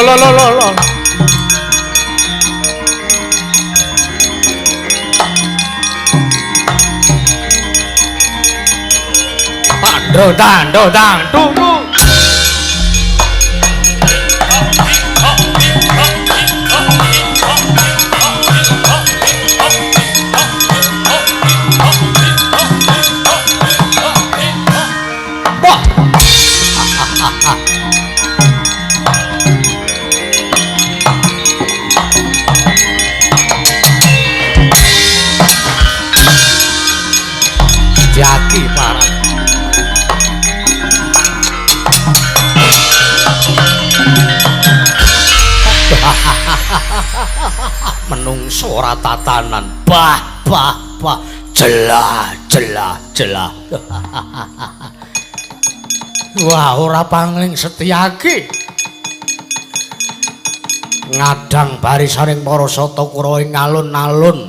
lo. Dang tunggu. Wah. Jati parah. Menungso ora tatanan bah jelah wah ora pangling setyaki ngadang barisaning para Satakura ing alun-alun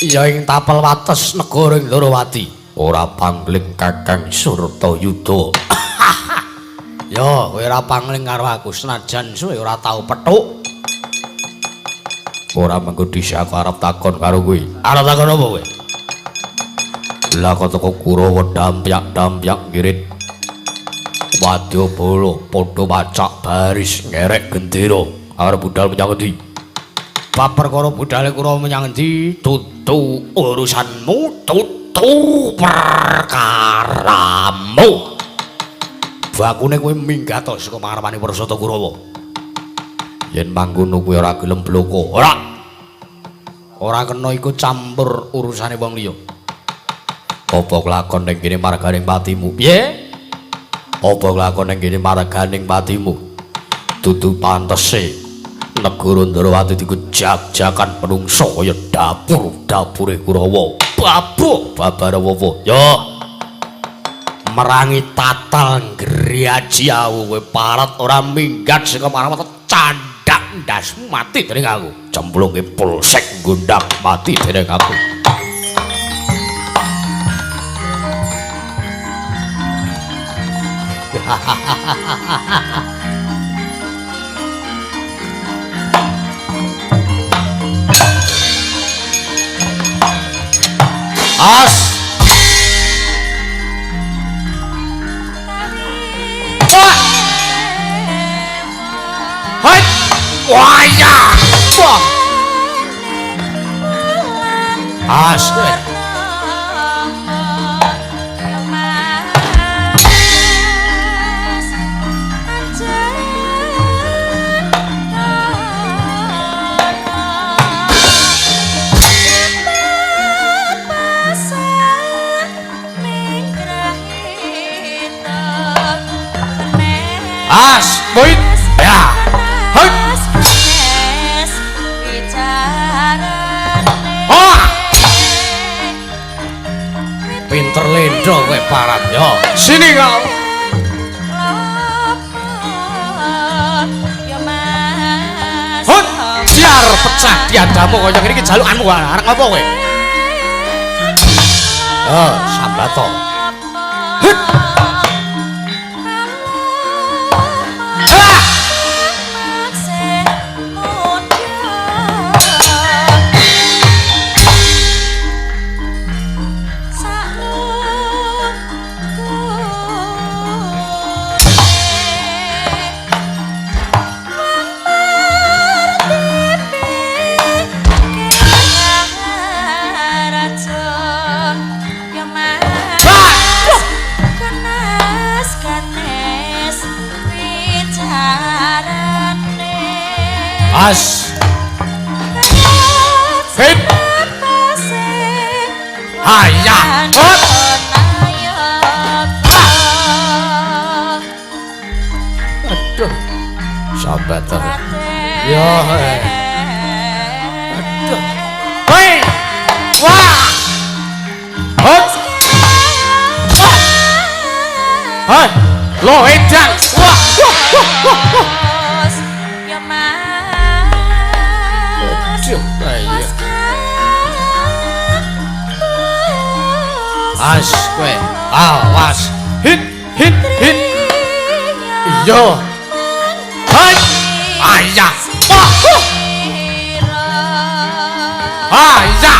ya ing tapel wates negara Ndrawati ora pangling Kakang Surtayuda. Yo kowe ora pangling karo aku senajan suwe ora tau petuk. Ora mengko dhisik aku arep takon karo kowe. Arep takon apa kowe? Lah kok teko Kurawa dampyak ngirit. Wadya bala padha wacak baris ngerek gendera arep budal menyang endi? Bab perkara budale Kurawa menyang endi? Tutu urusanmu, tutu perkaramu. Bakune kowe minggat saka mangarepane Prarsata Kurawa. Yen mangkono kowe ora gelem bloko. Ora kena iku campur urusane wong liya. Apa kelakon ning kene marganing patimu? Piye? Apa kelakon ning kene marganing patimu? Dudu pantese negara Ndrawati dikejak-jakan penungsa kaya dapure Kurawa. Babarawa. Yo. Merangi tatal ngriyaji aku kowe parat ora minggat saka marang candak ndasmu mati dening aku cemplunge polsek gondak mati dening aku. As waya wah asli boit ya hei pinter lendo kowe parat yo sini kau hut biar pecah diadamu kaya ngene iki jalukanmu arek ngopo kowe sambato hut as hit hayah hot aduh sahabat yo aduh hei wah hot hai lo edan wah as kowe awas hit yo ya. Ah, ya.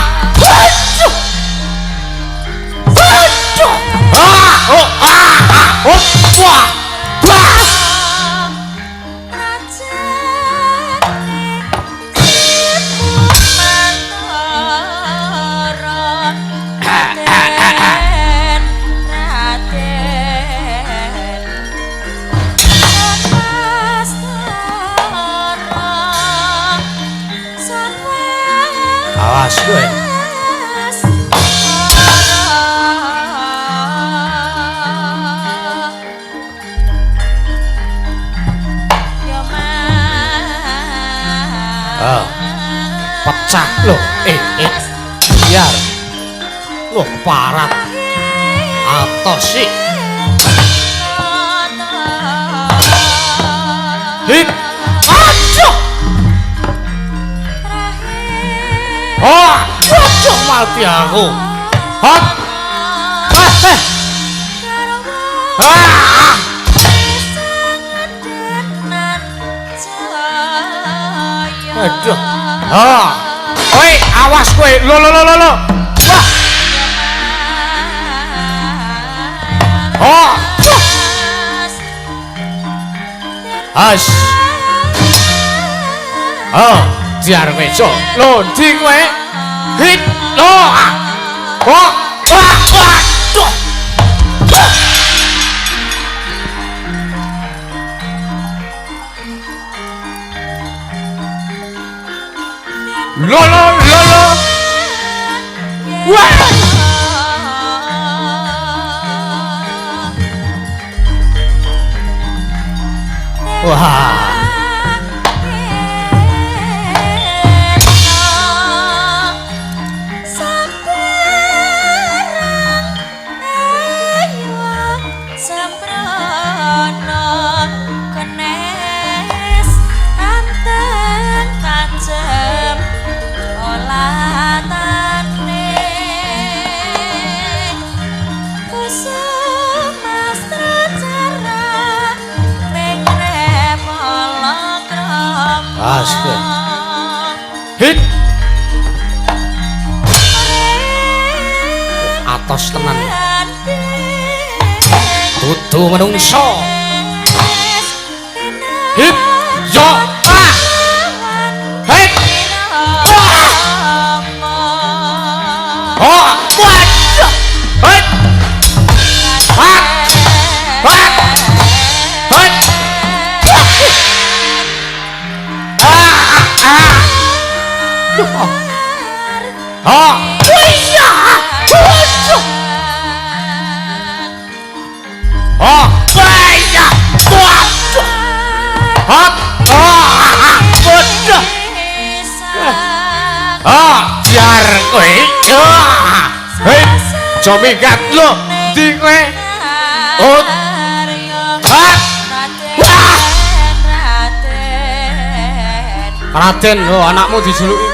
Awas kowe. Pecah loh. Biar. Loh, parat. Atos sih. Hip. Aduh. Oh, aduh mati aku. Hot. Aduh. Oh. Woi, awas kowe. Lo. Wah. Oh. As. Oh, jar meja. Lho, ndi kowe? Hit. Oh. Oh. Waduh. Lo. Wah. Wah. Asik. Hit. Atos tenan. Dudu menungso. Hit. Yo. Hit. Oh. Waduh. Hit. Hit. Oh, iya. Oh, iya. Waduh. Hop. Waduh. Biar kowe. Hei, aja minggat lho. Ndi kowe? Hop. Hop. Wah. Raden, lho anakmu dijuluki.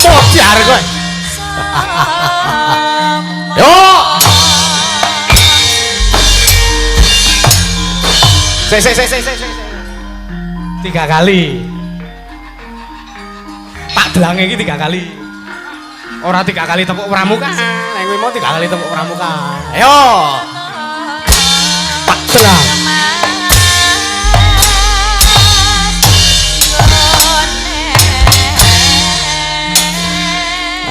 Modiar kowe. Yo. Sik. 3 kali. Tak delange iki 3 kali. Ora 3 kali tepuk pramuka. Nek kowe mau 3 kali tepuk pramuka. Ayo. Tak delang.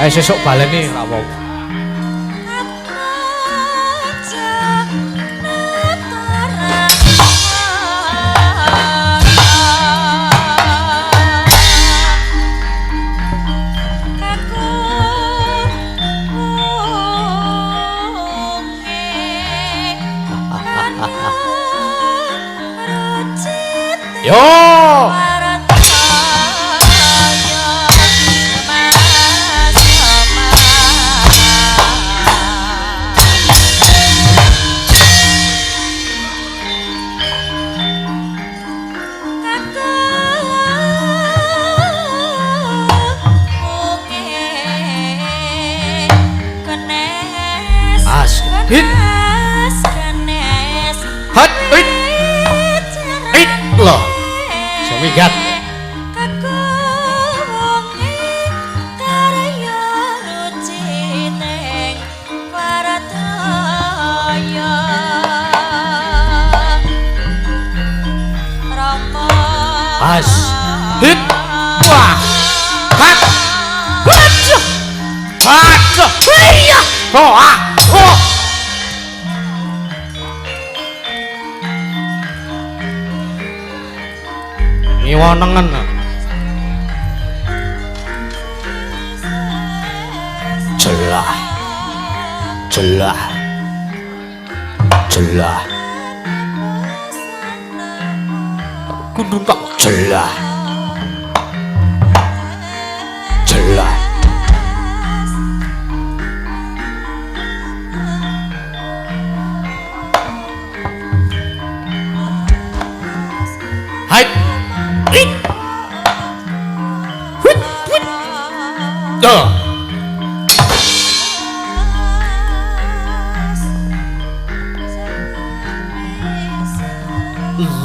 Ayo sesuk baleni ra apa-apa. Yo. Asik. minggat. As hit wah hat hat iya oh oh ngiwonengen jelah jelah jelah kudu tak jelah jelah hai hit hit hit tuh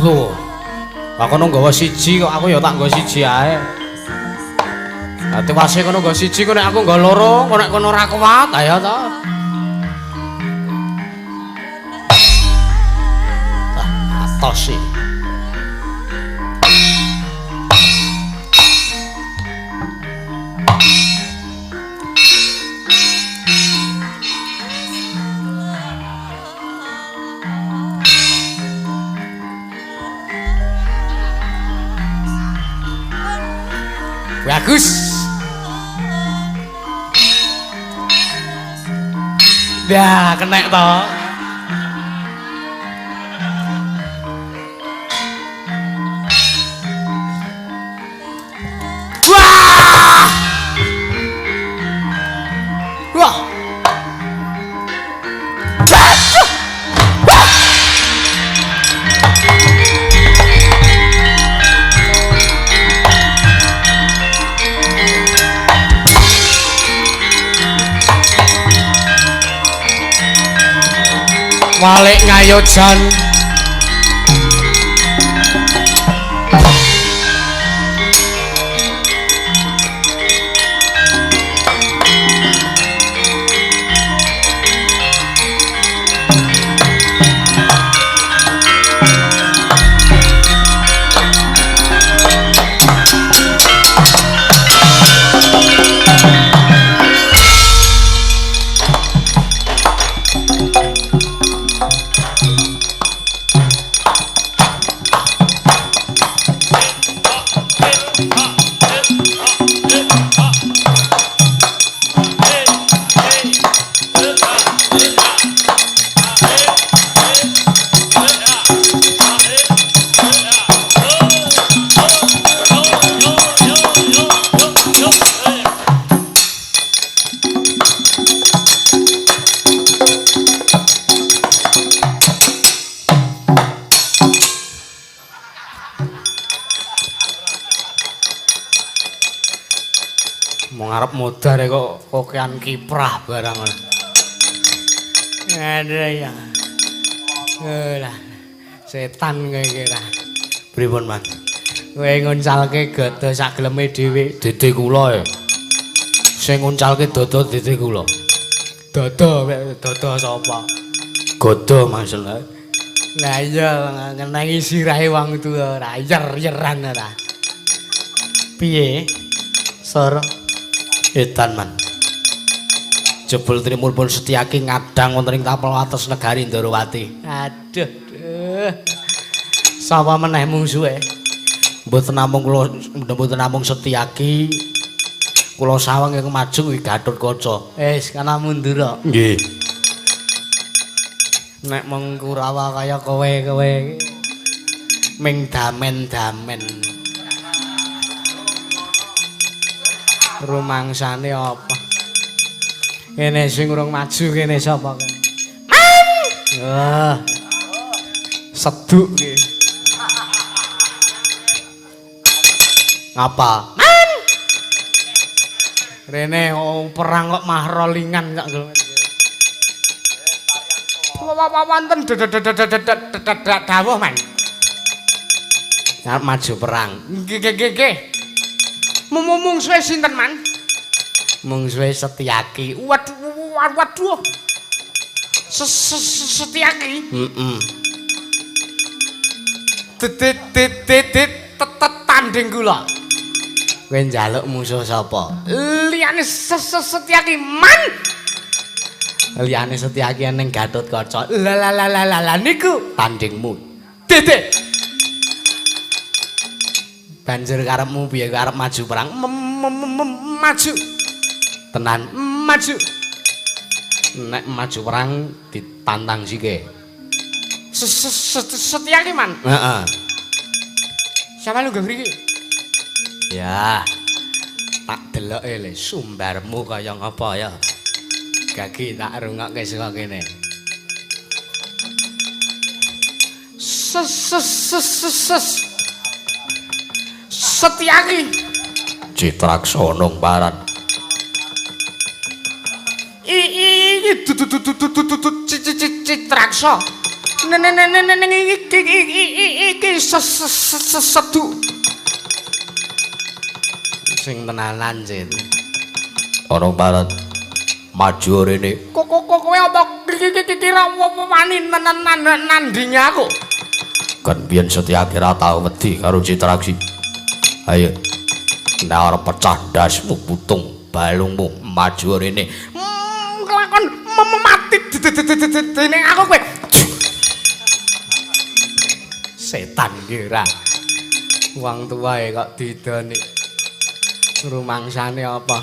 loh aku nang nggawa siji kok aku ya tak nggawa siji ae. Dadi wase kono nggawa siji kok nek aku nggawa loro, kok nek kono ora kuat ayo to. Atos sih. Bagus. Dah kena toh. Wah! Wah! Walik ngayojan mau ngarep modar kok kokean kiprah barang. Ada ya. Lah setan kowe iki ra. Pripun, Mas? Kowe nguncalke gada sak geleme dhewe, dede kula ya. Sing nguncalke dada dede kula. Dada sapa? Gada masalah. Lah iya ngenangi sirahe wong tuwa ora yer-yeran ora. Piye? Sor edan man. Jebul Trimurpun Setyaki ngadang wonten ing tapel wates negari Ndarawati. Aduh. Sapa meneh mungsuhe? Mboten namung Setyaki. Kula sawang ing maju wi Gatotkaca. Wis kana mundur. Nggih. Nek mung Kurawa kaya kowe ming damen-damen. Rumangsane apa? Kene sing urung maju kene sapa kene? Wah. Seduk iki. Ngapa? Man. Rene perang kok mah rolingan kok. Wonten dawuh, Man. Arep maju perang. Nggih. Mungsuhe sinten, Man? Mungsuhe Setyaki. Waduh. Setyaki. Heeh. Tanding kula. Kowe njaluk musuh sapa? Liyane Setyaki, Man. Liyane Setyaki ning Gatotkaca. Lah niku tandingmu. Titik. Banjur karepmu piye arep maju perang? Maju. Tenan. Maju. Nek maju perang ditantang sike. Setyaki, Man. Heeh. Siapa lu gak ngriki? Ya. Tak deloke le sumbarmu kaya ngapa ya. Gagi tak rungokke saka kene. Setyaki. Citraksana paran. Iki Citraksa. Iki sedu. Sing tenanan Cit. Ana paran. Maju rene. Kowe apa kira wani nandingi aku? Kan biyen Setyaki ra tau wedi karo Citraksi. Ayo. Nek arep pecah ndasmu putung balungmu maju rene. Kelakon mati dening aku kowe. Setan kira. Wong tuwae kok didoni. Rumangsane apa?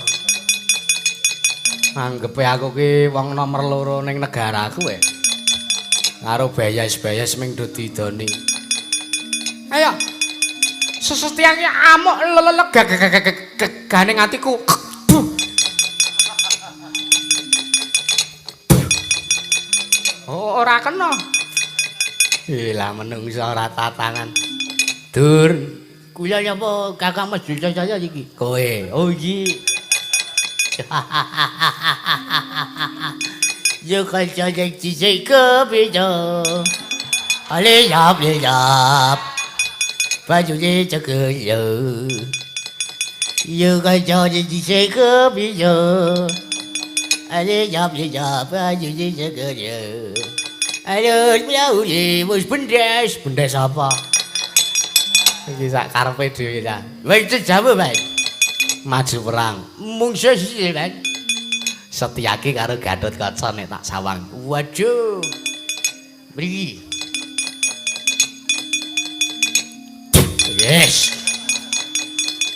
Anggepe aku ki wong nomor 2 ning negaraku kowe. Karo bayas-bayas ming do didoni. Ayo. Setyaki amuk ganing atiku. Ora kena. Lah menungso ora tatangan. Dur, kula nyapa Kakang Mas Jaya iki? Kowe. Oh iki. Yo kanca iki ke bejo. Ale yap. Baju je jaga yo. Yo kanca iki ke bejo. Ale yap baju je jaga yo. Aduh, wis bendes apa? Iki sak karepe dhewe ta. Wis jamu bae. Maju perang. Mungsuh siji bae. Setyaki karo Gatotkaca nek tak sawang. Waduh. Mriki. Yes.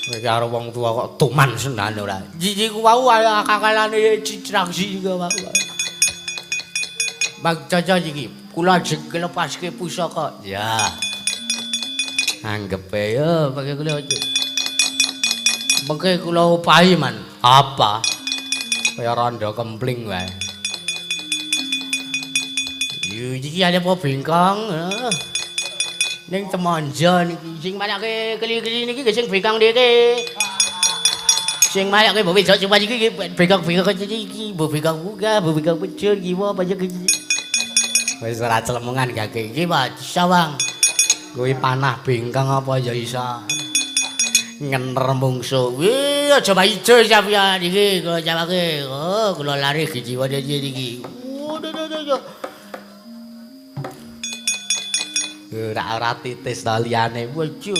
Kowe karo wong tua kok tuman senane ora. Iki ku wau kakalane Citraksi iku wau. Bang Jaja iki, kula jek lepaske pusaka. Ya. Anggepe yo pakai kula. Mengke kula upahi man. Apa? Kaya randa kempling wae. Yo iki ada apa bengkong? Ning temonjo niki sing mayake keli-keli niki sing bengkong niki. Sing mayake mbok wedok sing iki bengkong-bengkong iki mbok bengkong buka, mbok bengkong pecul iki apa aja iki. Wis ora celemungan gake iki Pak Sawang. Kuwi panah bengkong apa ya iso. Ngener mungsuh. Wih aja ijo sampeyan iki kula jawake. Oh kula lari jiwa iki. Waduh. Ora titis ta liyane. Waduh.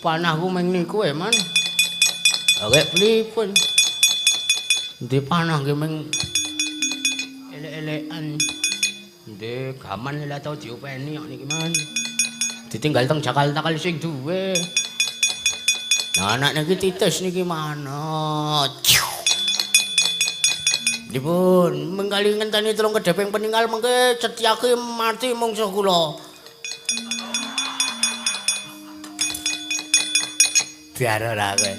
Panahku meng niku man. Oke pripun. Ndi panah ge meng elek-elekan. Ndek gaman lha tau diopeni kok niki man. Ditinggal teng Jakarta kali sing duwe. Nah anak niki titis niki mana. Dipun mengkali ngenteni telung kedheping peninggal mengke Setyaki mati mungsuh kula. Diaro ra kowe.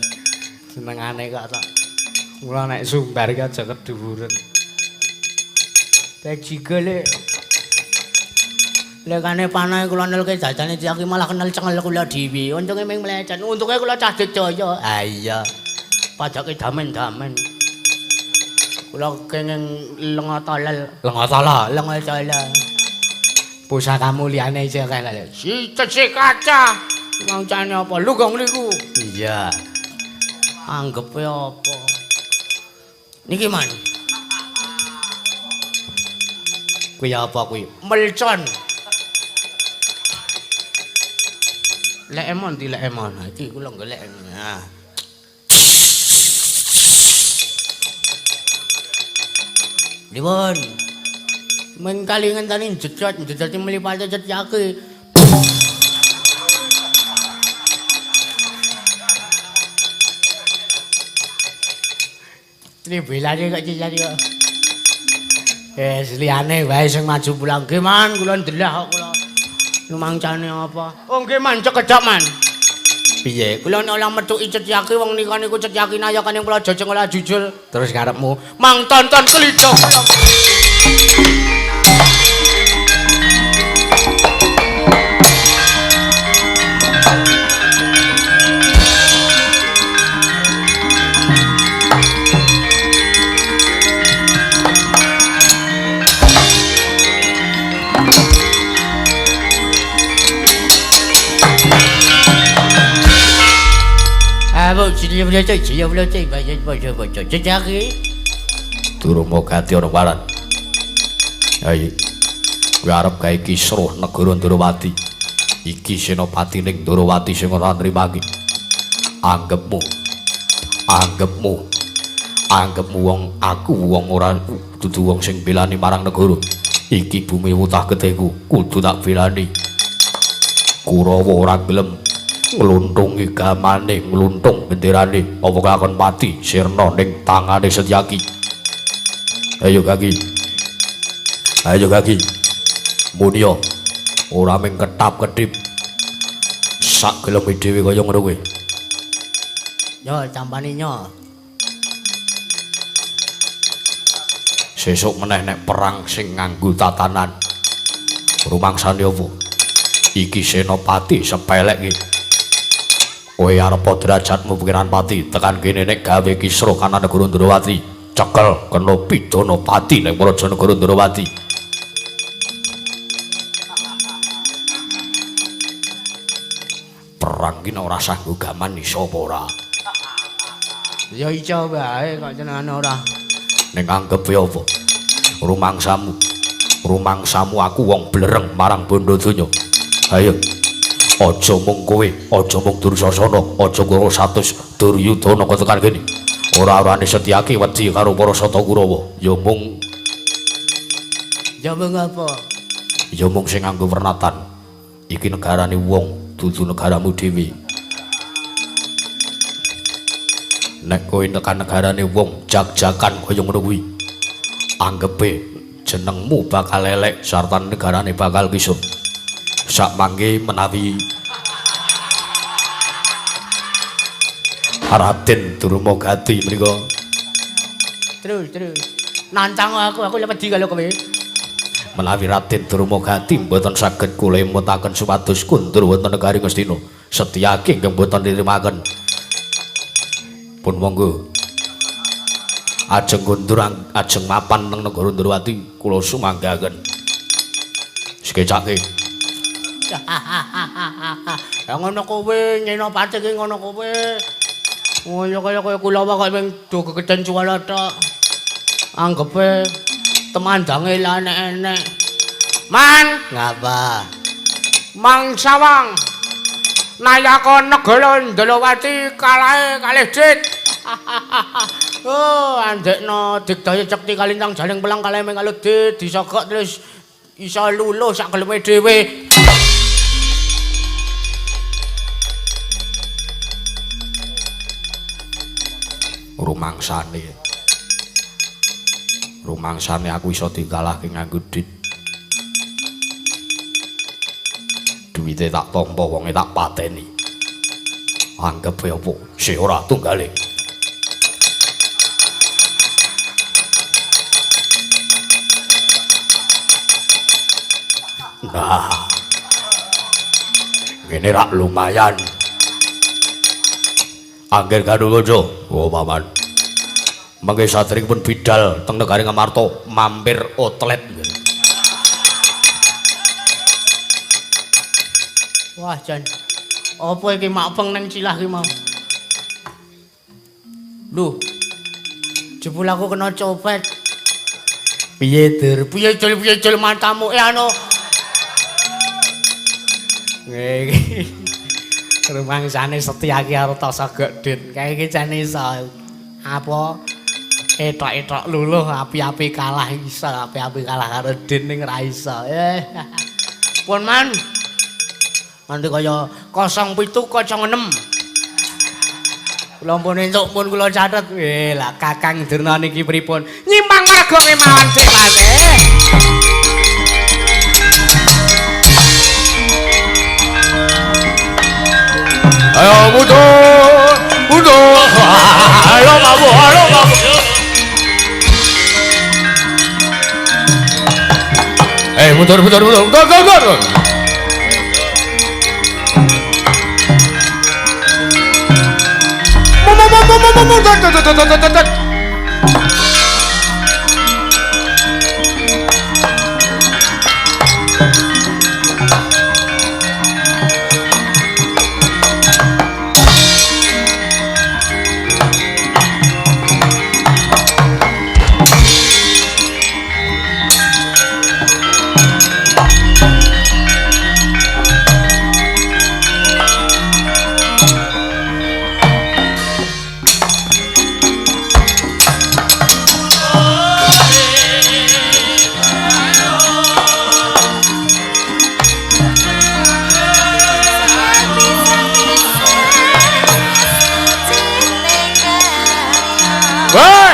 Senengane kok tok. Mula nek sumbar ki aja keduwuren. Tek jigole. Lekane panah kula nelke jajane Setyaki malah kenal cengel kula dhewe. Untunge ming mlecet. Untunge kula cah Jaya. Ah iya. Pajake damen-damen. Kula kenging lengatolel. Pusakamu liyane isih kae. Si cecek kaca. Mangcane apa? Lu gong niku. Iya. Anggepe apa? Niki man. Kuwi apa kuwi? Melcon. Lek emon di lek emon. Iki kula golek. Nah. Dipun. Men kali ngenteni jejot mlipate cetyake. Tribelane kok cetyake kok. Liyane wae sing maju pulang nggih man kula ndelah kok kula. Lumangcane apa? Oh nggih man cekedhak man. Piye? Kula nek ora metuki cetyake wong nika niku cetyake nayakane kula jajeng ora jujul. Terus karepmu mang tonton kelidok kula. Durung gati ana waran. Ayo. Kuwi arep gawe kisruh negara Ndrawati. Iki senopati ning Ndrawati sing ora nrimaki. Anggepmu wong aku wong ora dudu wong sing belani marang negara. Iki bumi wutah gedheku kudu tak belani. Kurawa ora gelem ngluntungi gamane, ngluntung benderane apa kakon pati sirna ning tangane Setyaki. Ayo kaki. Munia ora mung ketap-ketip. Sak geleme dhewe kaya ngono kuwi. Yo campani nyo. Sesuk meneh nek perang sing nganggo tatanan. Rumangsane apa? Iki senopati sepelek iki. Kowe arep derajatmu pikiran pati tekan kene nek gawe kisruh kana negara Ndrawati. Cekel kena pidana pati ning Praja Negara Ndrawati. Perang ki ora sanggo gaman iso apa ora? Ya iso wae kok jenengan ora. Ning anggepe apa? Rumangsamu aku wong blereng marang bondo donya. Ayo. Aja mung kowe, aja mung Dursasana, aja karo 100 Duryudana kok tekan kene. Ora-orane Setyaki wedi karo para Sata Kurawa. Ya mung apa? Ya mung sing nganggo wernatan. Iki negarane wong, dudu negaramu dhewe. Nek kowe tekan negarane wong jag-jagan kaya ngono kuwi. Anggepe jenengmu bakal elek sarta negarane bakal kisut. Sak mangke menawi Raden Durmagati menika Terus. Nancang aku wedi karo kowe. Menawi Raden Durmagati mboten saged kula emutaken supados kundur wonten negari Ngastina. Setyaki ingkang mboten nirimaken. Pun monggo. Ajeng kundur ajeng mapan teng negara Ndrawati kula sumanggaken. Sekecake. Ya ngono kowe, nyeno pati ki ngono kowe. Ngono kaya kula wae mung do gegeden cuwala tok. Anggepe temandange lan enek. Man, ngapa? Mang Sawang. Nayaka negara Ndrawati kalahe kalih dit. Oh, andekno digdaya cekti kalintang jaling pelang kalahe mung kalih dit disogok terus iso luluh sak geleme dhewe. Rumangsane aku iso dikalahke nganggo dit. Duwite tak tampa wonge tak pateni. Anggep apa sing ora tunggale. Nah. Ngene rak lumayan. Angger Gadulojo, oh paman. Mangke saderengipun bidal teng negari Ngamarta mampir outlet. Wah, Jan. Apa iki makpeng nang cilah ki mau? Lho. Jebul aku kena copet. Piye, Dur? Piye jul matamu anu. Nggih. Rumangsane Setia ki arta gedhen. Kae iki jan iso. Apa etok-etok luluh api-api kalah iso, api-api kalah karo Den ning ra iso. Pun man. Nanti kaya 0706. Kula pun entuk pun kula catet. Lah Kakang Durna niki pripun? Nyimpang warga kemawon Dik Mas. Ayo mundur. Ayo babu. Mundur. Go.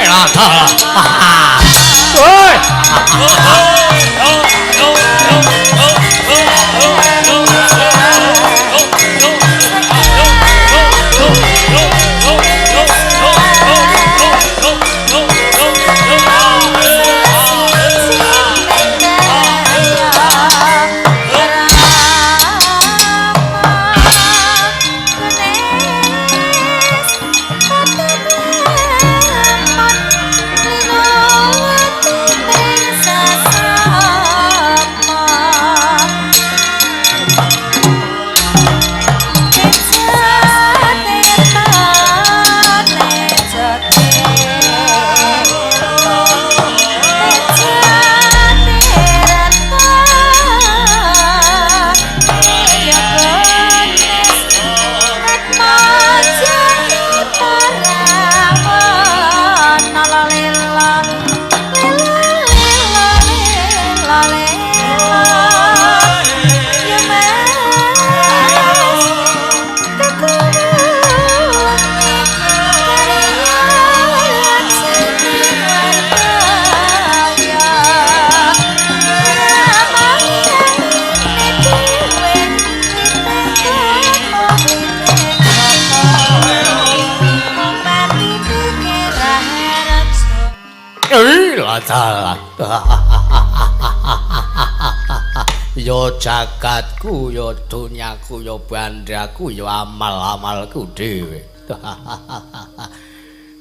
Yo jagatku, yo dunyaku, yo bandraku, yo amal-amalku dhewe.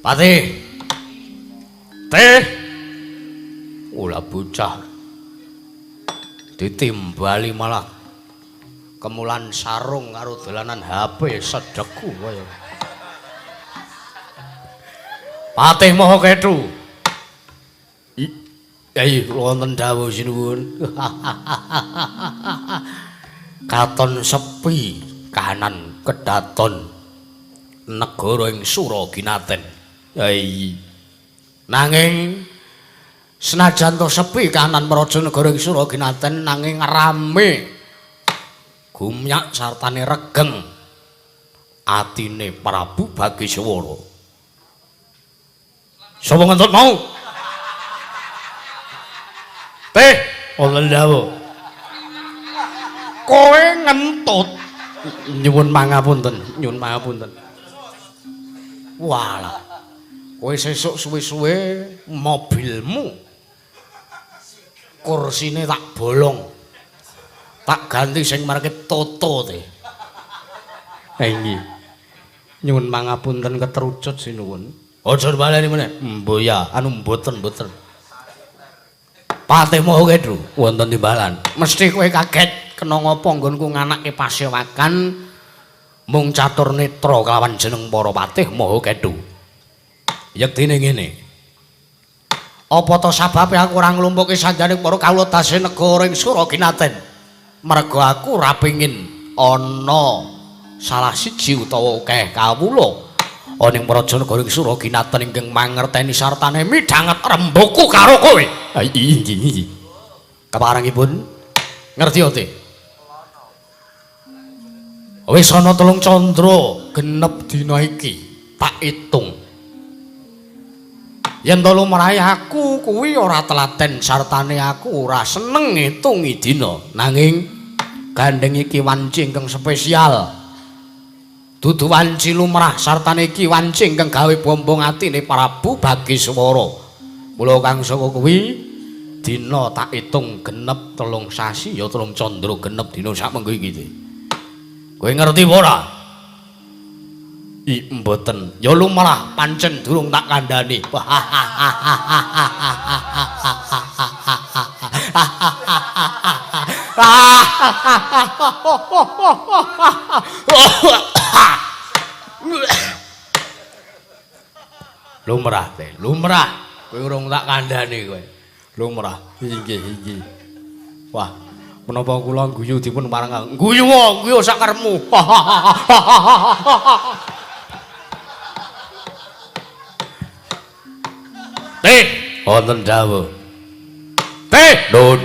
Patih. Teh. Ula bocah. Ditimbali malah kemulan sarung karo dolanan HP sedekku kaya. Patih Maha Kethu. Ayo wonten dawuh sinuwun. Katon sepi kahanan kedaton negara ing Suraginaten. Nanging senajan to sepi kahanan praja negara ing Suraginaten nanging rame gumyak sartane regeng atine Prabu Bagiswara. Sapa ngentut mau? Teh, wonten dawuh. Kowe ngentut. Nyuwun pangapunten, nyuwun pangapunten. Walah. Kowe sesuk suwe-suwe mobilmu kursine tak bolong. Tak ganti sing marke Toto teh. Ha iki. Nyuwun pangapunten keterucut sinuwun. Aja baleni meneh. Mboya, anu mboten. Patih Maha Kethu wonten timbalan. Mesti kowe kaget kena ngapa nggonku nganake pasewakan mung catur netra kelawan jeneng para patih Maha Kethu. Yektine ngene. Apa to sababe aku ora nglumpuki sanjaning para kawula dase negara ing Surakinaten? Merga aku ora pengin ana salah siji utawa akeh kawula ana ing praja negara ing Surakinaten ingkang mangerteni sartane midhanget rembuku karo kowe. Inggih. Keparengipun ngerti ote? Wis ana 3 candra genep dina iki tak itung. Yen to lumrahe aku kuwi ora telaten sartane aku ora seneng ngitungi dina, nanging gandeng iki wanci ingkang spesial. Dudu wanci lumrah sartane iki wanci ingkang gawe bombong atine Prabu Bagiswara. Mula kang saka kuwi dina tak itung genep 3 sasi ya 3 candra genep dina samengko iki. Kowe ngerti apa ora? Mboten. Ya lumrah pancen durung tak kandhani. Lumrah teh, lumrah. Kowe urung tak kandhani kowe. Lumrah. Inggih. Wah, menapa kula guyu dipun pareng. Guyu sak karepmu. Teh, wonten dawuh. Teh, nun.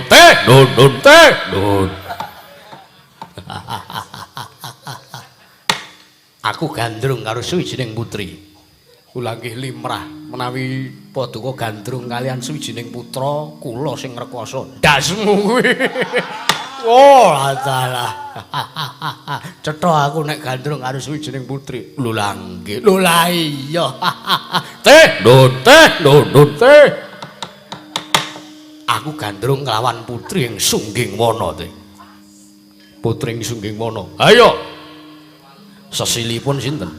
Aku gandrung karo suwijining putri. Kula nggih limrah menawi paduka gandrung kalian suwijining putra kula sing rekoso. Dasmu kuwi. Oh, adalah. Cetha aku nek gandrung karo suwijining putri. Lho lah nggih. Lho lah iya. Teh. Aku gandrung kelawan putri ing Sungging Wana teh. Putri ing Sungging Wana. Ayo. Sesilipun sinten?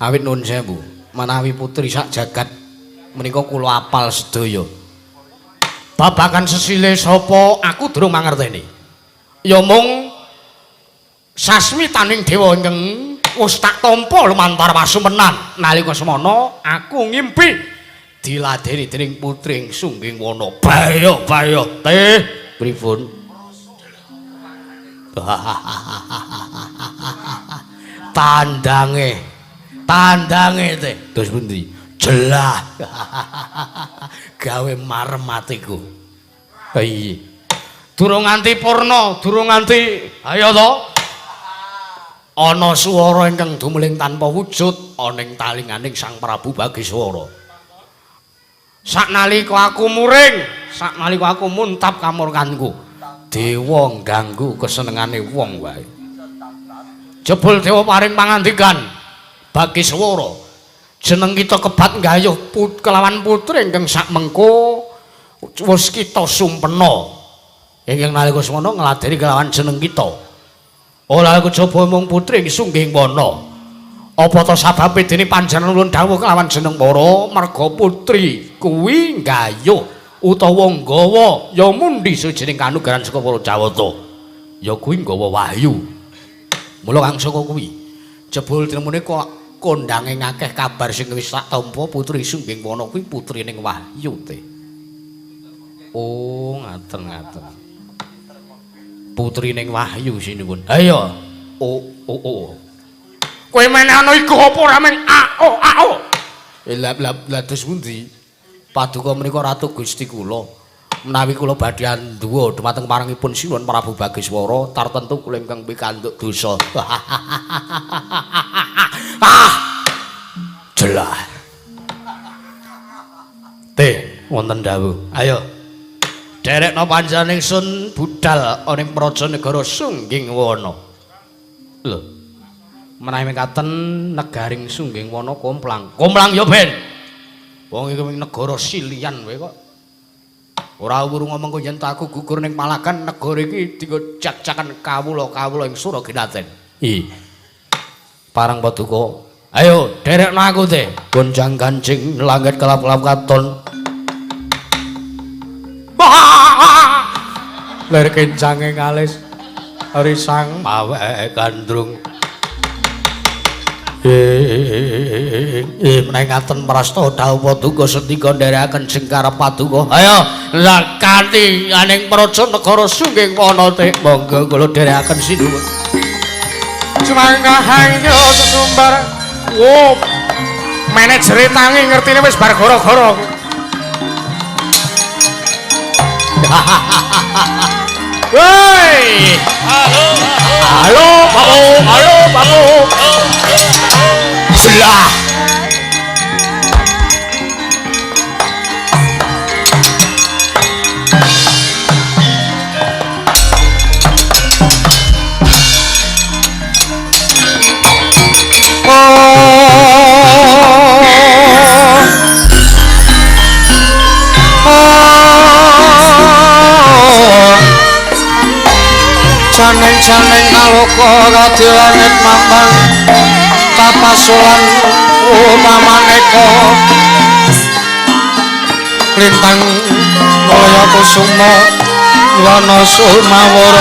Awit nuwun sewu, menawi putri sak jagat menika kula apal sedaya. Babagan sesile sapa aku durung mangerteni. Ya mung sasmitaning dewa ingkang wis tak tampa lumantar wasumenan nalika semana aku ngimpi diladeni dening putri ing Sungging Wana. Bahaya teh pripun? Tandange teh terus pundi? Jelah. Gawe marem atiku. Iya. Durung nganti purna, durung nganti ayo to. Ana swara ingkang dumeling tanpa wujud ana ing talinganing Sang Prabu Bagiswara. Saknalika aku muring, saknalika aku muntap kamurkanku, dewa ngganggu kesenengane wong wae. Jebul dewa paring pangandikan, Bagiswara, jeneng kita kebat nggayuh kelawan putri ingkang sakmengko wis kita sumpena. Ingkang nalika semana ngladeni kelawan jeneng kita. Ora kejaba mung putri ing Sungging Wana. Apa to sababe dene panjenengan nuwun dawuh kelawan jeneng para merga putri kuwi nggayuh utawa nggawa ya mundi sujining kanugrahan saka para Jawata. Ya kuwi nggawa wahyu. Mula kang saka kuwi jebul tinemune kok kondange ngakeh kabar sing wis tak tampa putri Sungging Wana kuwi putrining wahyu teh. Oh, ngaten. Putrining wahyu sinipun. Ayo. Oh. Kowe meneh ana iku apa ora men ao. Lah terus pundi? Paduka menika ratu Gusti kula. Menawi kula badhe anduwa dumateng parengipun Sinuwun Prabu Bagiswara, tartentu kula ingkang pikantuk dosa. Jelah. Teh, wonten dawuh. Ayo. Derekna panjenengan ingsun budal ana ing praja negara Sungging Wana. Lho. Menawi mekaten negaring Sungging Wana komplang. Komplang ya ben. Wong iki ning negara silian wae kok. Ora wuru ngomong kok yen aku gugur ning Palagan negara iki dienggo jak-jakan kawula-kawula ing Surakinaten. Parang paduka. Ayo derekna aku teh. Gonjang kancing langit kelap-kelap katon. Ler kencange ngalis risang mawe gandrung menawi ngaten prasta dawuh paduka sendika nderekaken sing karep paduka. Ayo kanthi aning praja negara sungging wana teh monggo kula nderekaken sinuwun. Cumangkahanyo sesumbar. Wo. Manajer tangi ngertine wis bar gara-gara. Woi. Halo, Babu. Selah. Caneng kaloka radi langit mampang tapasulan umamaneka lintang kaya kusuma wana sumawur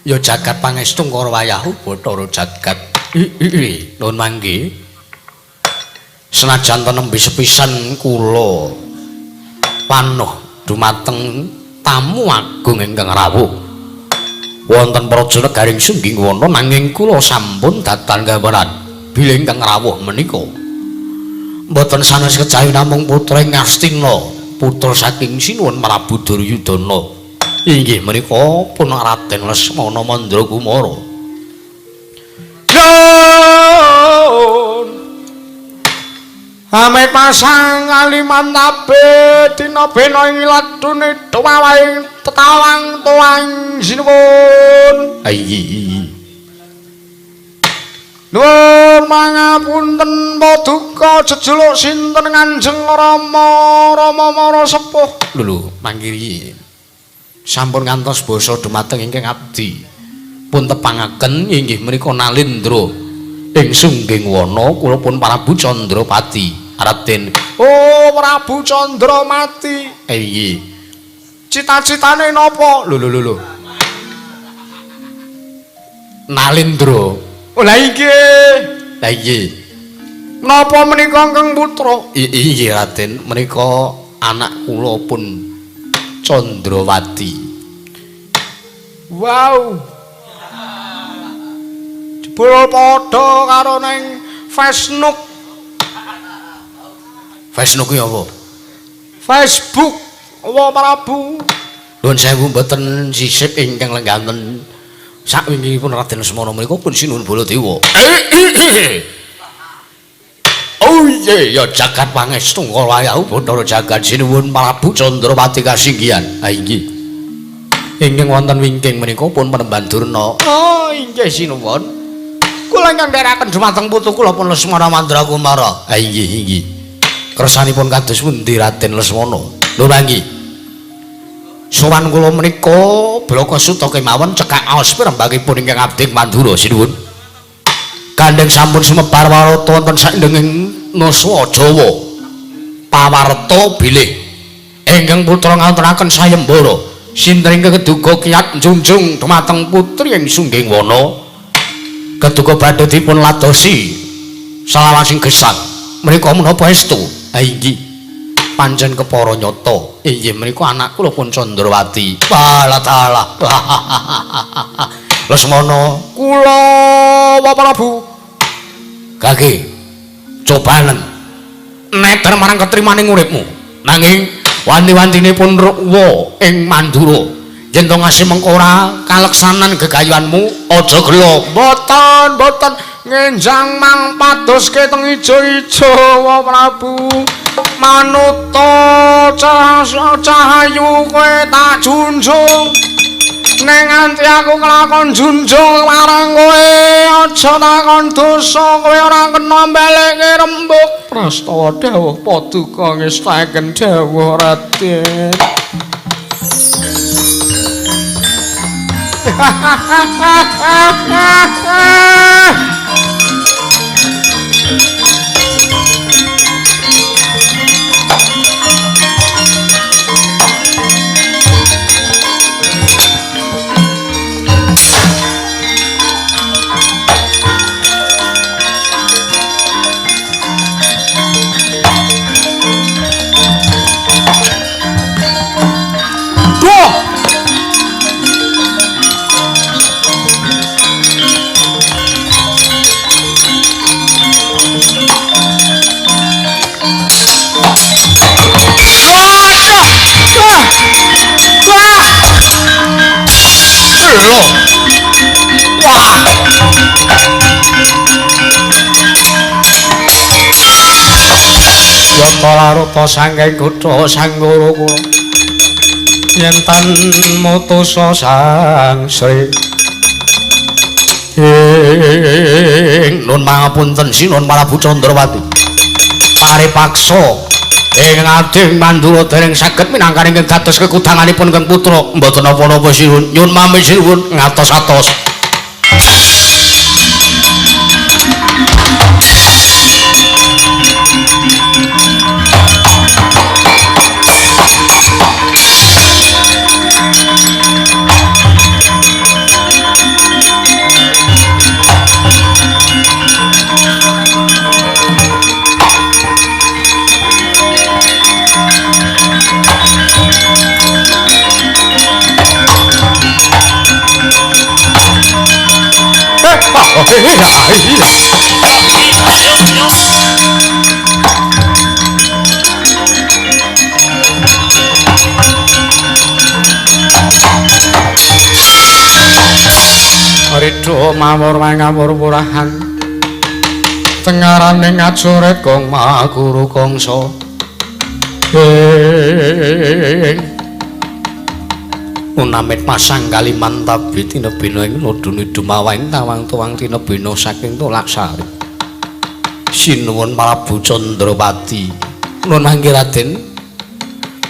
Ya jagat pangestu karo wayahu Bathara jagat. Nuwun mangke. Senajan tenembe sepisan kula panuh dumateng tamu agung ingkang rawuh wonten praja negaring Sungging Wana nanging kula sampun datan gambaran bilih ingkang rawuh menika mboten sanes kejawi namung putra ing Astina, putra saking Sinuwun Prabu Duryudana. Inggih menika pun Raden Lesmana Mandrakumara. Yon ame pasang alimantabe dina bena ing ladune tuwawing tetawang tuwang sinuwun. Ayi. Nuwun mangapunten paduka jejuluk sinten Kanjeng Rama Mara Sepuh. Lho, mangkiri. Sampun ngantos basa dumateng ingkang abdi. Pun tepangaken inggih menika Nalendra ing Sungging Wana kula pun Prabu Candrapati. Raden. Oh, Prabu Candramati. Iya. Cita-citane napa? Lho. Nalendra. Oh, la inggih. Lah iya. Napa menika Kang Putra? Iya Raden, menika anak kula pun Candrawati. Wow. Jebul padha karo ning Facebook. Facebook ki apa? Facebook wa Prabu. Nuwun sewu mboten sisip ingkang lengganten. Sakwingipun Raden Lesmana menika pun Sinuwun Baladewa. Oh iya ya jagat pangestu wayahu Bathara jagat Sinuwun Prabu Candrapati kasinggihan. Ha inggih. Ingkang wonten wingking menika pun Panembahan Durna. Oh inggih Sinuwun. Kula ingkang ndherekaken dumateng putu kula pun Lesmana Mandrakumara. Ha inggih. Kersanipun kados pundi Raden Lesmana? Lho mangki. Sowan kula menika Brakasuta kemawon cekak aos pirembagipun ingkang abdi Mandura Sinuwun. Gandeng sampun sumebar warata wonten saindenging nasa Jawa. Pawarta bilih Ingkang putra ngaturaken sayembara sinten ingkang keduga kiyat junjung dumateng putri ing Sungging Wana keduga badhe dipun ladosi salawasing gesang menika menapa estu inggih pancen kepara nyata inggih menika anak kula pun Candrawati balatala Lesmana kula Bapak Prabu kaki cobanen neter marang ketrimaning uripmu nanging wanti-wantinipun ruwa ing Mandura yen to ngasih mengko ora kaleksanan gegayuhanmu aja gelo boten ngenjang mang padoske teng ijo-ijo Prabu manuta cahayu kowe tak junjung ning nganti aku kelakon junjung marang kowe aja takon dosa kowe ora kena mbalekke rembug prastawa dawuh paduka ngestaken dawuh Raden Yata sangking kutha sanggara kula yen tan mutusa sang Sri nun mangapunten Sinuhun Prabu Candrawati paripaksa ing ading Mandura dereng saged minangka ingkang dados kekudanganipun Kang Putra mboten napa-napa Sinuhun nyuwun mami Sinuhun ngatos-atos Ridho mawur mangawur purahan tengaraning ajoret kong maguru kongso unamit pasang kaliman tabi tinebina ing nuduni dumawaing tawang tuwang tinebina saking tolak sari Sinuhun Prabu Candrawati nun mangke Raden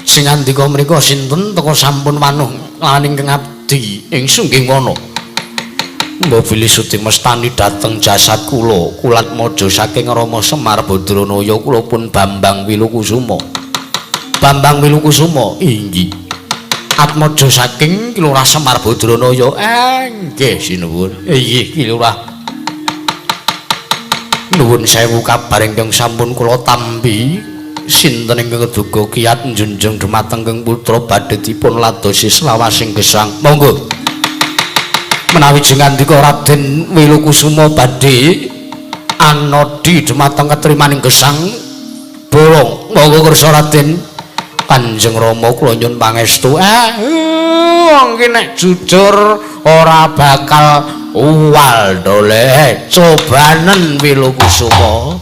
sing andika mriku sinten teka sampun wanuh lan ingkang abdi ing Sungging Wana mbok bilih Suti mestani dateng jasad kula kulat maja saking Rama Semar Badranaya kula pun Bambang Wilukusuma inggih atmaja saking Ki Lurah Semar Badranaya nggih sinuwun inggih Ki Lurah nuwun sewu kabar ingkang sampun kula tampi sinten ingkang keduga kiyat njunjung dumateng Kang Putra badhe dipun ladosi selawasing gesang monggo menawi jengandika Raden Wilukusuma badhe anodi dumateng ketrimaning gesang bolong monggo kersa Raden Kanjeng Rama kula nyuwun pangestu wong ki nek jujur ora bakal uwal dole cobanen Wilukusuma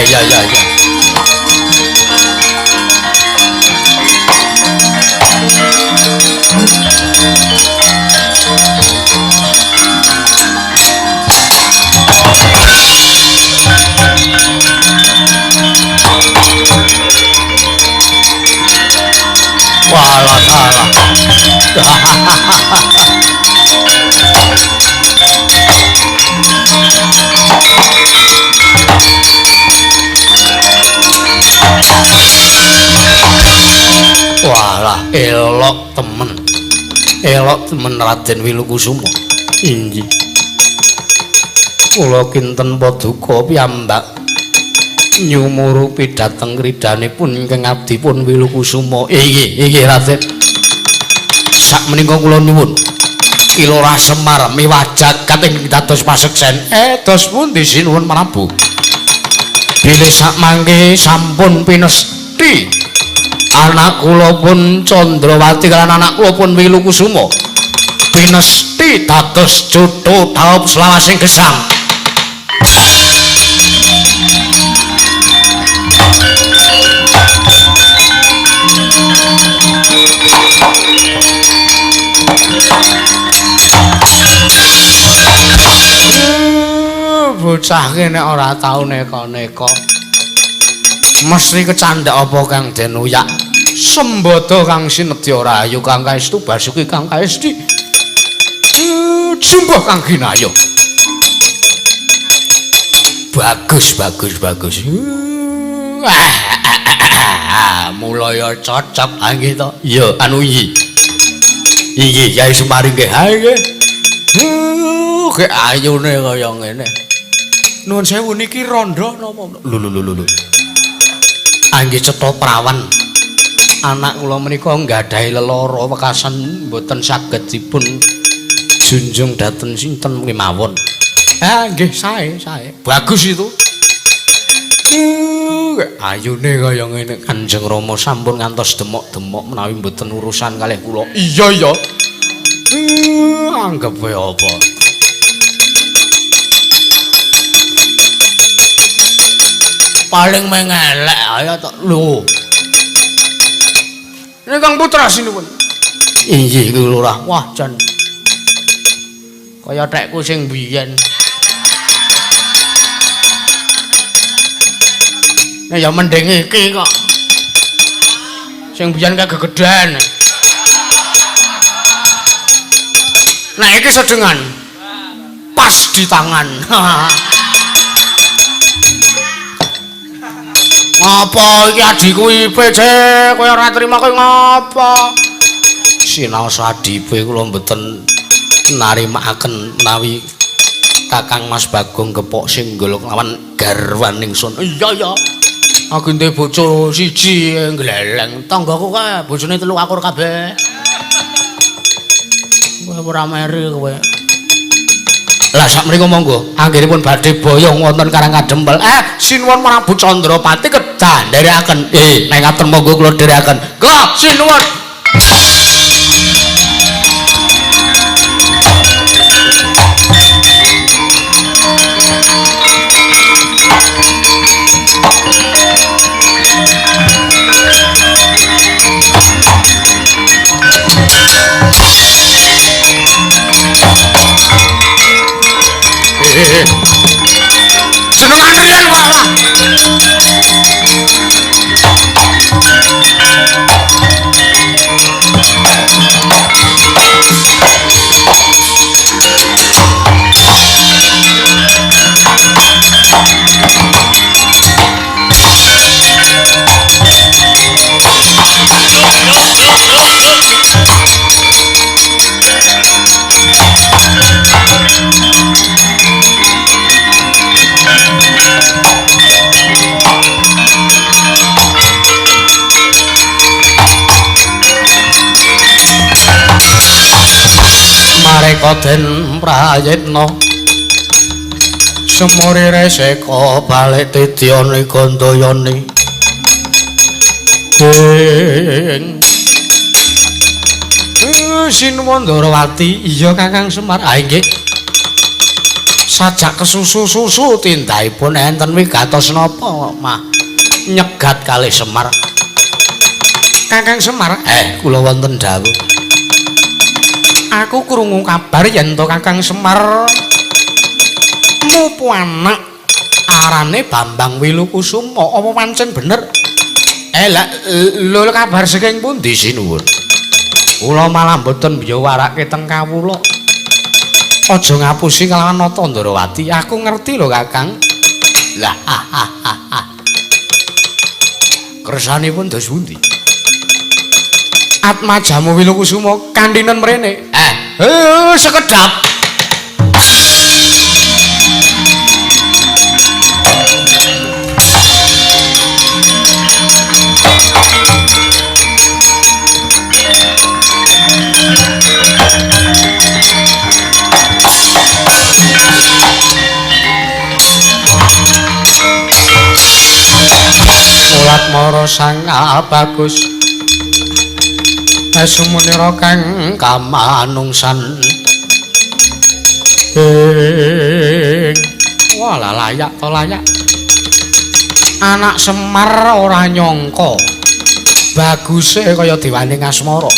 ya Walah salah. Walah elok temen. Elok temen Raden Wilukusuma. Inggih. Kula kinten paduka piyambak nyumurupi dhateng kridanipun ingkang abdipun Wilukusuma. Inggih Raden. Sakmenika kula nyuwun Kilora Semar miwah jagat ing dados paseksen. Dos pundi sinuwun Prabu? Bilih sakmangke sampun pinesti anak kula pun Candrawati lan anak kula pun Wilukusuma pinesti dados cutha dhaup selawasing gesang. Bocah kene ora tau neka-neka. Mesti kecandhak apa Kang Den Uyak? Sembada Kang Sinedya Rahayu Kang Kaestu Basuki Kang Kaesti. Jumbah Kang Ginayo. Bagus. Mulaya cocok nggih to. Iya, anu iki. Iki Kyai Sumaring nggih. Ha nggih. Kek ayune kaya ngene. Nuwun sewu niki randha napa? Lho. Anggih cetha prawan. Anak kula menika nggadahi lelara wekasan mboten saged dipun junjung dhateng sinten kemawon. Nggih sae. Bagus itu. Ayune kaya ngene Kanjeng Rama sampun ngantos demok-demok menawi mboten urusan kalih kula. Iya. Anggep wae apa? Paling mengelek ayo to. Lho. Ini Kang Putra sinuwun. Inggih Ki Lurah. Wah jan. Kaya tekku sing biyen. Nek ya mending iki kok. Sing biyen kegedhen. Nah iki sedengan. Pas di tangan. Ngapa iki adikku IPC kaya ora trima kowe ngapa? Sinaos adipe kula mboten narimaken menawi Kakang Mas Bagong kepok singgul lawan garwaning sun. Iya. Aku ndek bojo siji gleleng. Tanggaku kae bojone 3 akur kabeh. Kowe ora meri kowe. Lah sakmenika monggo anggenipun badhe boyong wonten Karang Kadempel. Sinuwun Prabu Candrawati kedah nderekaken. Nek ngaten monggo kula nderekaken. Kok sinuwun. Senengan riyen kok lah. Marekaden Prayitna Semuri reseka balik tityane Gandayane Sinuwun Ndrawati. Iya Kakang Semar. Nggih. Sajak kesusu-susu tindahipun enten wigatos napa mah nyegat kalih Semar. Kakang Semar, kula wonten dawuh. Aku krungu kabar yen to Kakang Semar mupu anak arane Bambang Wilukusuma. Apa pancen bener? Lho kabar saking pundi sinuwun? Kula malah mboten biyawarake teng kawula. Aja ngapusi kelawan nata Ndarawati. Aku ngerti lho Kakang. Lah kersanipun dos pundi? Atmajamu Wilukusuma kandhinen mrene. Sekedap. Mara sang bagus sumunira kang kamanungsan wala layak to layak anak Semar ora nyangka baguse kaya dewaning asmara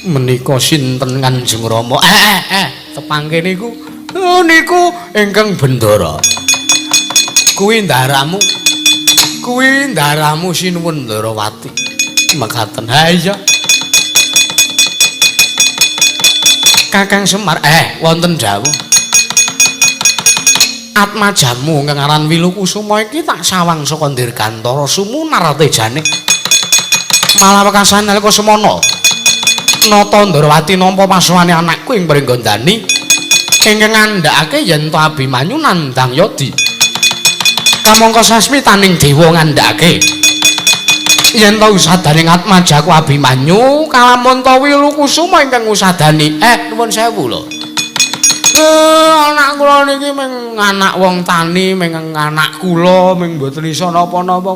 menika sinten Kanjeng Rama tepangke niku niku ingkang Bendara kuwi ndaramu sinuwun Ndarawati mekaten ha iya Kakang Semar wonten dawuh Atmajamu kang aran Wilukusuma iki tak sawang saka Dirgantara sumunar tejane malah wekasan nalika semana nata Ndarawati nampa pasuwane anakku ing Pringgondani ingkang ngandhakake yen to Abimanyu nandhang Yadi kamangka sasmitaning dewa ngandhake yen to usadaning Atmajaku Abimanyu kalamun to Wilukusuma ingkang usadani nuwun sewu lho anak kula niki mung anak wong tani mung anak kula mung mboten iso napa-napa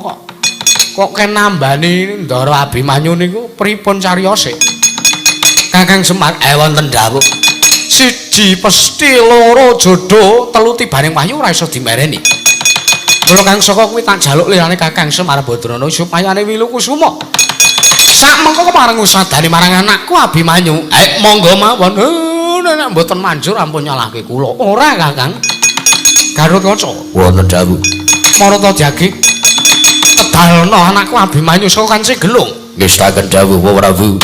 kok kenambani Ndara Abimanyu niku pripun cariyose Kakang Semar wonten dawuh siji pesthi loro jodho telu tibaning wahyu ora iso dimereni mula kang saka kuwi tak jaluk lirane Kakang Semar Badrana supaya ane Wilukusuma sak mengko kepareng usadani marang anakku Abimanyu monggo mawon nek mboten manjur ampun nyalahke kula ora Kakang Garutkaca wonten dawuh Marata Jagi tedalna anakku Abimanyu saka Kanci Gelung ngestaken dawuh Prabu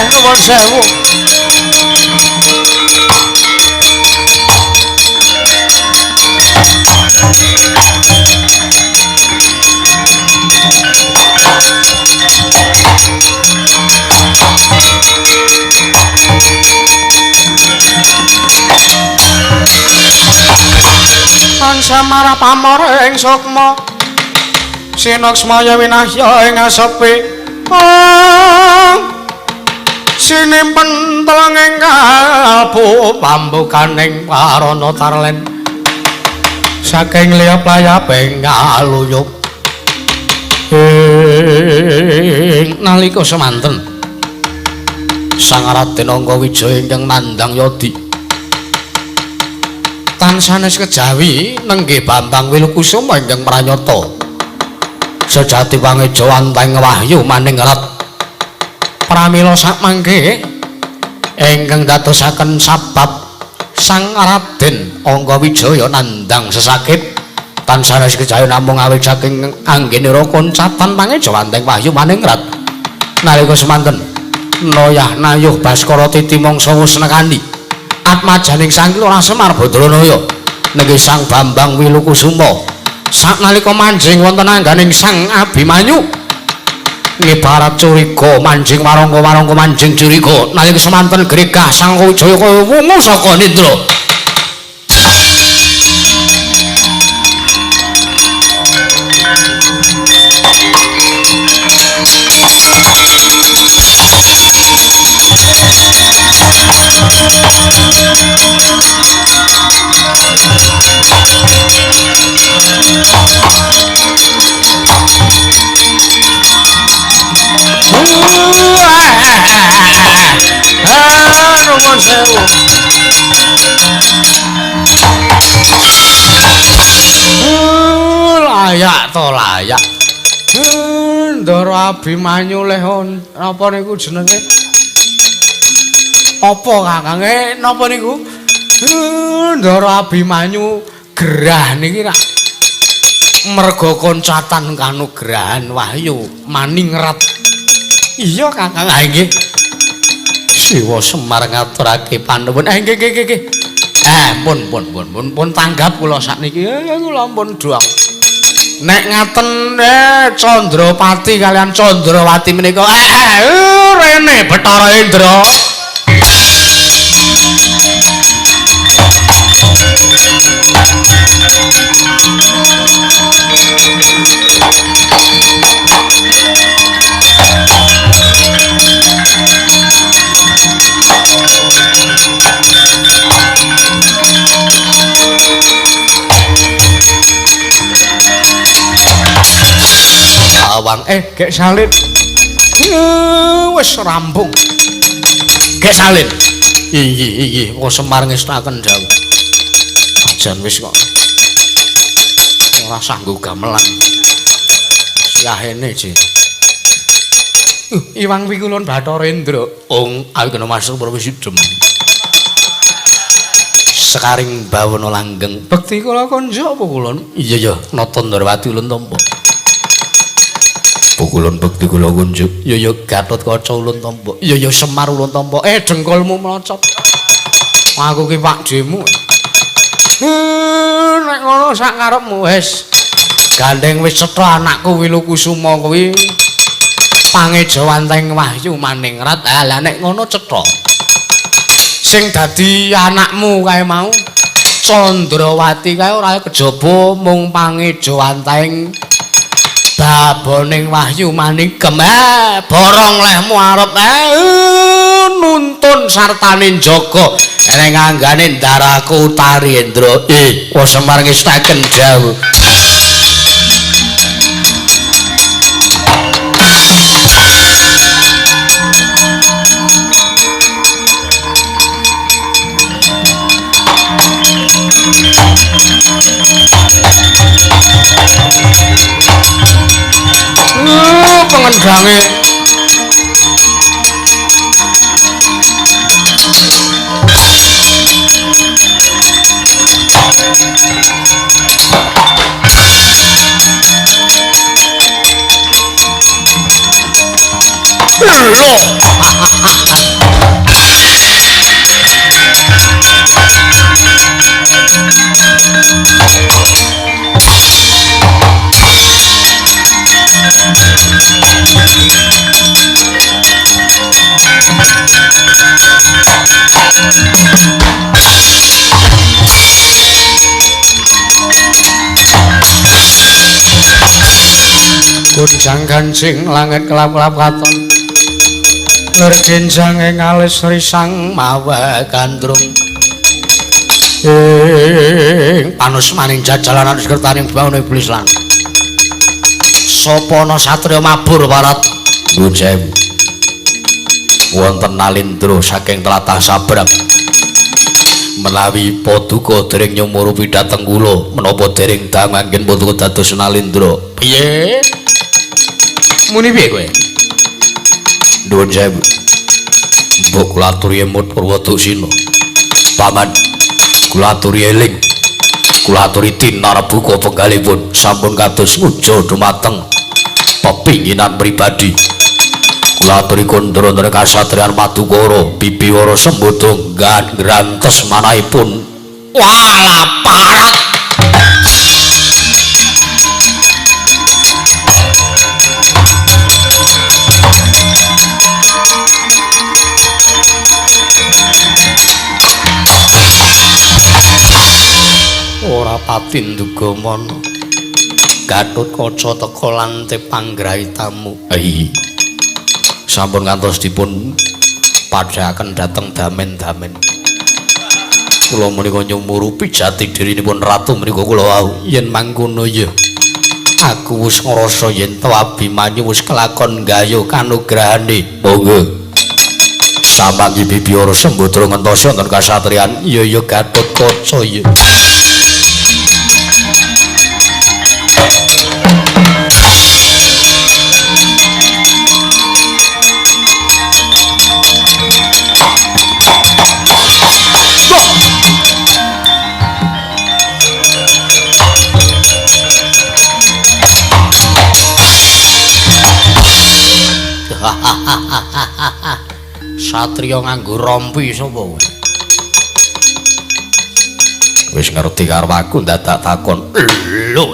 nuwun sewu Samara pamara ing sukma sinaksmaya winahya ing asepi sinimpen teleng ing kalbu pambukaning warana tarlen saking liya playaping ngaluyup nalika semanten Sang Raden Anggawijaya ingkang nandhang Yadi sanes kejawi nenggih Bambang Wilukusuma ingkang pranyata sejati pangeja wantahing wahyu maning rat pramila samangke ingkang dadosaken sabab Sang Raden Anggawijaya nandhang sesakit sanes kejawi namung awit saking anggenira koncatan pangeja wantahing wahyu maning rat nalika semanten noyah nayuh Baskara Titi mangsa wus nekani Atmajaning Sang Lurah Semar Badranaya nenggih Sang Bambang Wilukusuma saknalika manjing wonten angganing Sang Abimanyu ngibarat curiga manjing warangka manjing curiga nalika semanten gregah Sang Wijaya kaya wungu saka nindra nuwun sewu to layak. Ndara Abimanyu leh napa niku jenenge? Apa kakange napa niku? Ndara Abimanyu gerah niki nak merga koncatan kanugrahan Wahyu maningrat. Iya Kakang, nggih. Siwa Semar ngaturake panuwun. Nggih. Pun tanggap kula sakniki. Kula pun doang. Nek ngaten Candrapati kalian Candrawati menika rene Bathara Indra. Awang Gek salin. Wis rampung. Gek salin. Iya, wong Semar ngestaken dawuh. Ajan wis kok. Ora sanggo gamelan. Syahene, Ji. Iwang Pikulun Bathara Indra. Aku kena masuk Prawisidhem. Sekaring bawana langgeng. Bekti kula konja apa kulon? Iya, nata Ndrawati ulun tampa. Pukulun bekti kula kunjuk. Ya Gatotkaca ulun tampa. Ya Semar ulun tampa. Dengkulmu mlocot. Aku ki Pak Demu. Nek ngono sak karepmu wis. Gandeng wis cetha anakku Wilukusuma kuwi. Pangejawanteng Wahyu Maningrat. Lah nek ngono cetha. Sing dadi anakmu kae mau Candrawati kae ora kejaba mung pangejawanteng baboning Wahyu Maningkem. Borong lehmu arep nuntun sartane jaga ning anggane Ndaraku Tarendra. Wong Semar ngestaken dawuh. Pengendange gunjang gancing langit kelap-kelap katon lur genjang ing alis risang mawa gandrung Panus maning jajalanan sekretaning baune iblis lan sapa ana satriya mabur parat nuwun sewu wonten Nalindra saking tlatah Sabrang menawi paduka dereng nyumurupi dhateng kula menapa dereng dang anggen paduka dados Nalindra piye muni piye kowe nuwun sewu mbok kula aturi emut Purwadasina paman kula aturi eling kula aturi tinarbuka penggalipun sampun kados nguja dumateng pepinginan pribadi kula aturi kondro-ndro kasatriyan Madukara Bibiwara Sembada ngrantes manahipun wala parat ora pati nduga mono Gatotkaca teka lan panggrahi tamu. Sampun ngantos dipun padhaken dhateng damen-damen. Kula menika nyumurupi jati dirinipun ratu menika kula wau. Yen mangkono ya aku wis ngrasa yen to Abimanyu wis kelakon gayuh kanugrahane. Monggo. Samanggi Bibiwara Sembadra ngentosi wonten kasatriyan ya Gatotkaca ya. Satriya nganggo rompi sapa kowe? Wis ngerti karo aku dadak takon. Lho.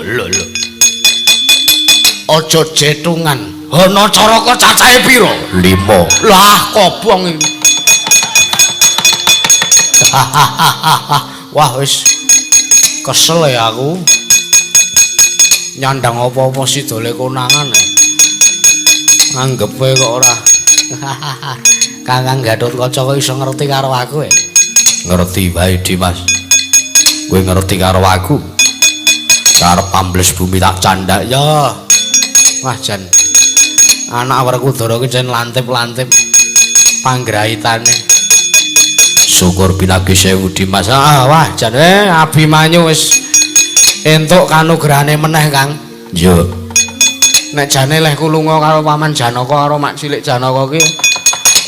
Aja jetungan. Ana caraka cacahe pira? 5. Lah kobong iki. Wah wis kesel ya aku. Nyandang apa-apa sidole konangan. Anggepe kok ora. Kakang Gatotkaca kok iso ngerti karo aku ya? Ngerti bae Dimas. Kowe ngerti karo aku. Karep ambles bumi tak candak ya. Wah jan. Anak Werkudara ki jan lantip-lantip panggraitane. Syukur binagi sewu Dimas. Wah jan Abimanyu wis entuk kanugrahane meneh Kang. Yo. Nek jane leh kulunga karo Paman Janaka karo Mak Cilik Janaka ki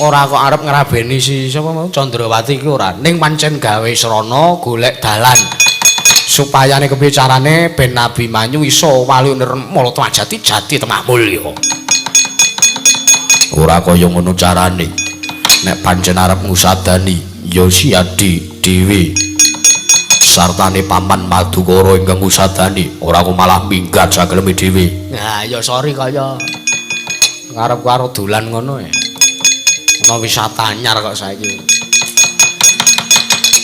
ora kok arep ngrabeni si sapa mau Candrawati ki ora. Ning pancen gawe srana golek dalan. Supayane kepiye carane ben Abimanyu iso wali nirmala Jati temah mulya. Ora kaya ngono carane. Nek pancen arep ngusadani ya siadi dhewe. Sartane Paman Madukara ingkang ngusadani ora kok malah minggat sageleme dhewe. Nah, ya sorry kaya ngarep karo dolan ngono ya. Ana wisata anyar kok saiki.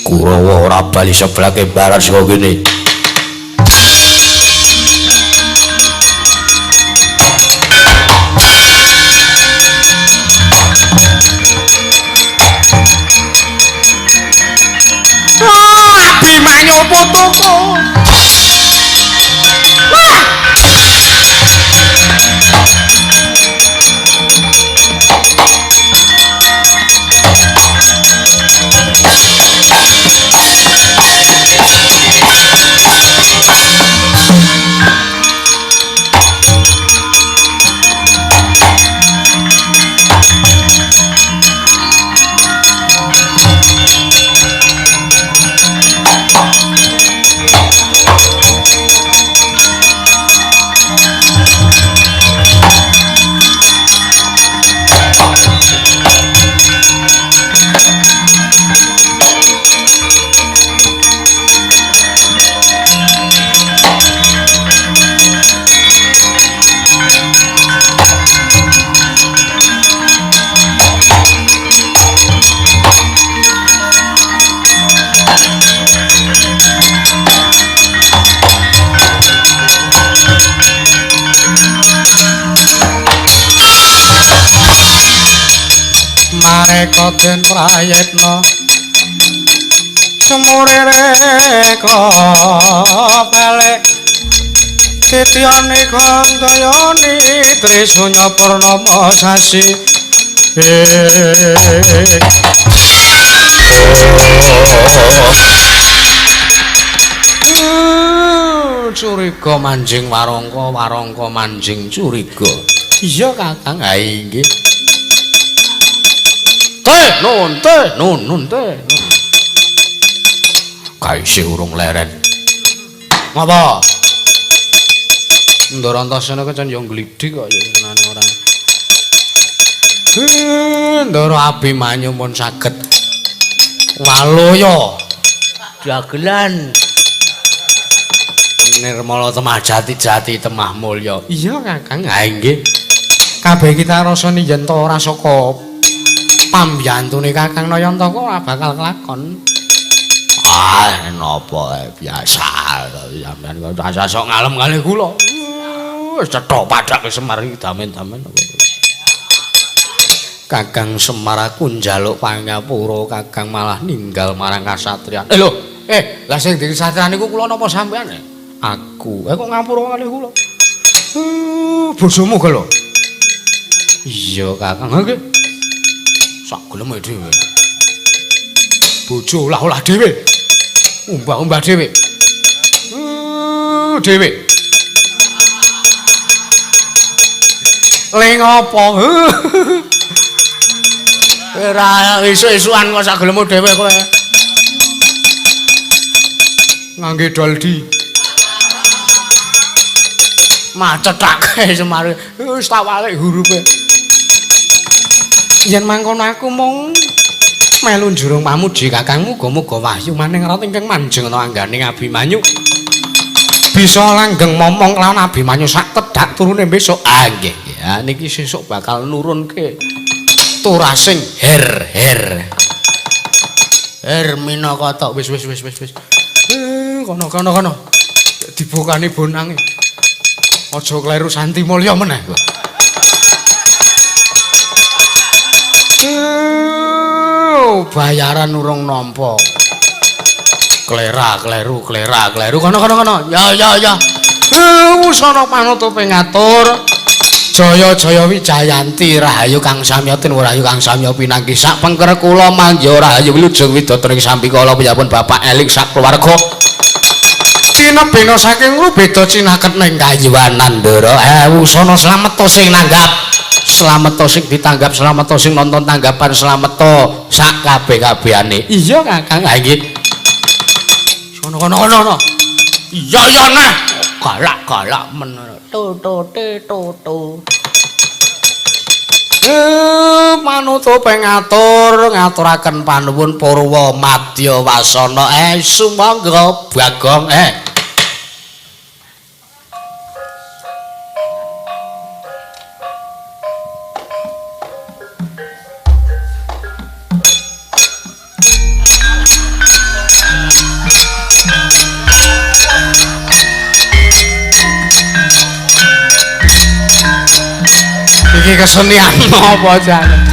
Kurawa ora bali sebelake barat saka kene. Abimanyu putuku. Mareka den prayitna semurereka balik tityane gandayani Trisunya Purnama sasi curiga manjing warangka manjing curiga. Iya Kakang, ha inggih. Nun. Kaisi urung leren. Ngapa? Ndara Antasena kecen yo ngglidik kok ya senane ora. Ndara Abimanyu pun saged waloya dagelan nirmala temah jati temah mulya. Iya Kakang, ha inggih. Kabeh kita rasani yen to ora saka pambiyantune Kakang Nayantaka ora bakal kelakon. Napa biasa sampean kok rasa sok ngalem kalih kula. Wis cethok padhak Semar iki damen-damen. Kakang Semar aku njaluk pangapura, Kakang malah ninggal marang kasatriyan. Lho, lah sing dadi kasatriyan niku kula napa sampean? Aku. Kok ngapura kalih kula? Bojomu lho. Iya, Kakang. Nggih. Sak geleme dhewe. Bojo olah-olah dhewe. Umbah-umbah dhewe. Dhewe. Ling apa? Ora isu-isuan kok sak gelemu dhewe kowe. Ngangge doldi. Macetake Semar. Wis tak walik hurufe. Yen mangkono aku mung melu njurung pamuji Kakang muga-muga wahyu maning rat ingkang manjeng ana angganing Abimanyu. Bisa langgeng momong lawan Abimanyu sak tedhak turune besok. Ah nggih, ya niki sesuk bakal nurunke turasing her. Minakata wis. Kono. Dibukani bonange. Aja kleru Santi Mulya meneh. Bayaran urung nampa. Kleru. Kono. Ya. Wusana panutupe ngatur. Jaya Wijayanti rahayu Kang Samyatin rahayu Kang Samya pinangki sak pengker kula mangya rahayu wilujeng widodara ing sampikala piyapun Bapak Elik sak keluarga. Cinebena saking beda cinaket ning kayuwanan Ndara. Wusana slamet sing nanggap. Slamet sing ditanggap, slamet sing nonton tanggapan, slamet sak kabeh-kabehane. Iya Kakang, ha nggih. Kono. Iya nah. Galak men. To. Manutupe ngaturaken panuwun Purwa Madya Wasana. Sumangga Bagong. Iki kesenian apa jane?